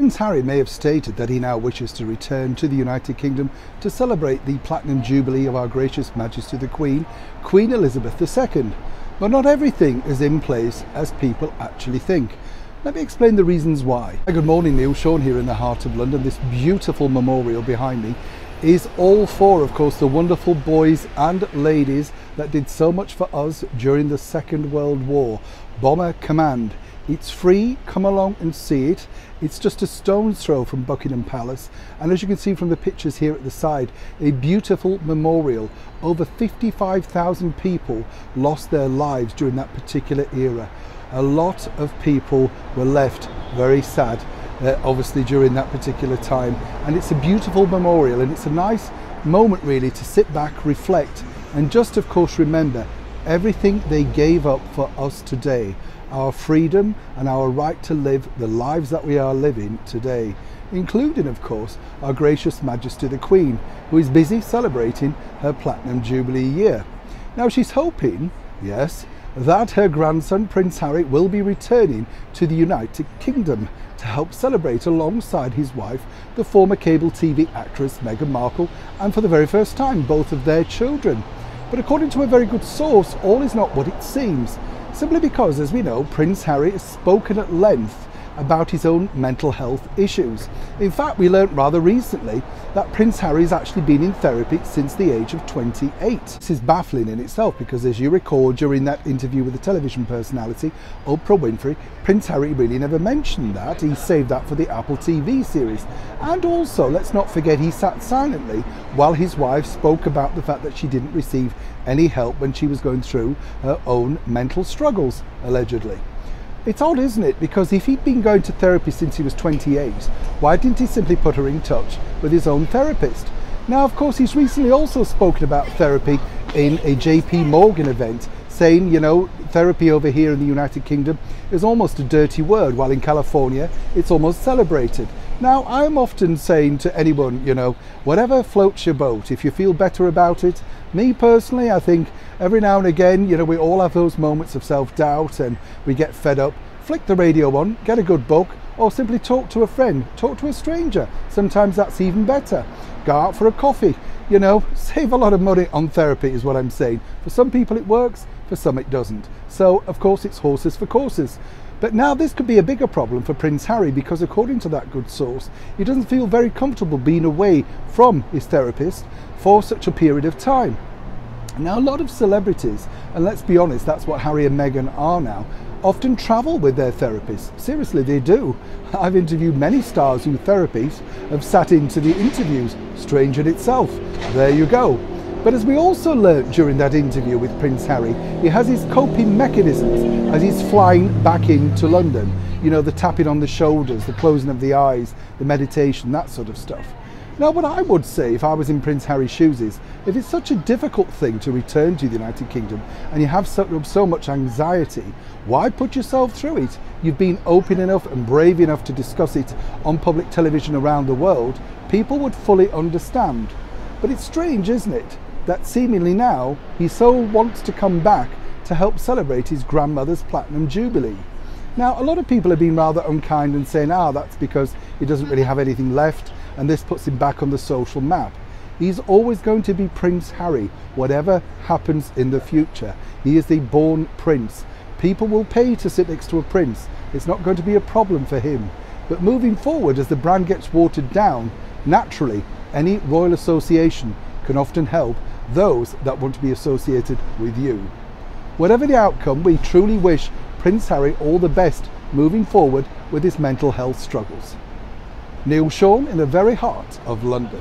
Prince Harry may have stated that he now wishes to return to the United Kingdom to celebrate the Platinum Jubilee of Our Gracious Majesty the Queen, Queen Elizabeth II. But not everything is in place as people actually think. Let me explain the reasons why. Good morning, Neil. Sean here in the heart of London. This beautiful memorial behind me is all for, of course, the wonderful boys and ladies that did so much for us during the Second World War. Bomber Command. It's free, come along and see it. It's just a stone's throw from Buckingham Palace, and as you can see from the pictures here at the side, a beautiful memorial. Over 55,000 people lost their lives during that particular era. A lot of people were left very sad, obviously during that particular time, and it's a beautiful memorial, and it's a nice moment really to sit back, reflect, and just of course remember everything they gave up for us today. Our freedom and our right to live the lives that we are living today, including of course our gracious Majesty the Queen, who is busy celebrating her Platinum Jubilee year. Now she's hoping, yes, that her grandson Prince Harry will be returning to the United Kingdom to help celebrate alongside his wife, the former cable TV actress Meghan Markle, and for the very first time both of their children. But according to a very good source, all is not what it seems. Simply because, as we know, Prince Harry has spoken at length about his own mental health issues. In fact, we learnt rather recently that Prince Harry has actually been in therapy since the age of 28. This is baffling in itself because, as you recall, during that interview with the television personality Oprah Winfrey, Prince Harry really never mentioned that. He saved that for the Apple TV series. And also, let's not forget, he sat silently while his wife spoke about the fact that she didn't receive any help when she was going through her own mental struggles, allegedly. It's odd, isn't it? Because if he'd been going to therapy since he was 28, why didn't he simply put her in touch with his own therapist? Now, of course, he's recently also spoken about therapy in a JP Morgan event, saying, you know, therapy over here in the United Kingdom is almost a dirty word, while in California it's almost celebrated. Now, I'm often saying to anyone, you know, whatever floats your boat, if you feel better about it. Me personally, I think every now and again, you know, we all have those moments of self-doubt and we get fed up. Flick the radio on, get a good book, or simply talk to a friend, talk to a stranger. Sometimes that's even better. Go out for a coffee, you know, save a lot of money on therapy is what I'm saying. For some people it works, for some it doesn't. So, of course, it's horses for courses. But now this could be a bigger problem for Prince Harry because, according to that good source, he doesn't feel very comfortable being away from his therapist for such a period of time. Now, a lot of celebrities, and let's be honest, that's what Harry and Meghan are now, often travel with their therapists. Seriously, they do. I've interviewed many stars whose therapists have sat into the interviews. Strange in itself. There you go. But as we also learnt during that interview with Prince Harry, he has his coping mechanisms as he's flying back into London. You know, the tapping on the shoulders, the closing of the eyes, the meditation, that sort of stuff. Now, what I would say if I was in Prince Harry's shoes is, if it's such a difficult thing to return to the United Kingdom and you have so much anxiety, why put yourself through it? You've been open enough and brave enough to discuss it on public television around the world. People would fully understand. But it's strange, isn't it, that seemingly now he so wants to come back to help celebrate his grandmother's Platinum Jubilee. Now, a lot of people have been rather unkind and saying, that's because he doesn't really have anything left, and this puts him back on the social map. He's always going to be Prince Harry, whatever happens in the future. He is the born prince. People will pay to sit next to a prince. It's not going to be a problem for him. But moving forward, as the brand gets watered down, naturally, any royal association can often help those that want to be associated with you. Whatever the outcome, we truly wish Prince Harry all the best moving forward with his mental health struggles. Neil Sean in the very heart of London.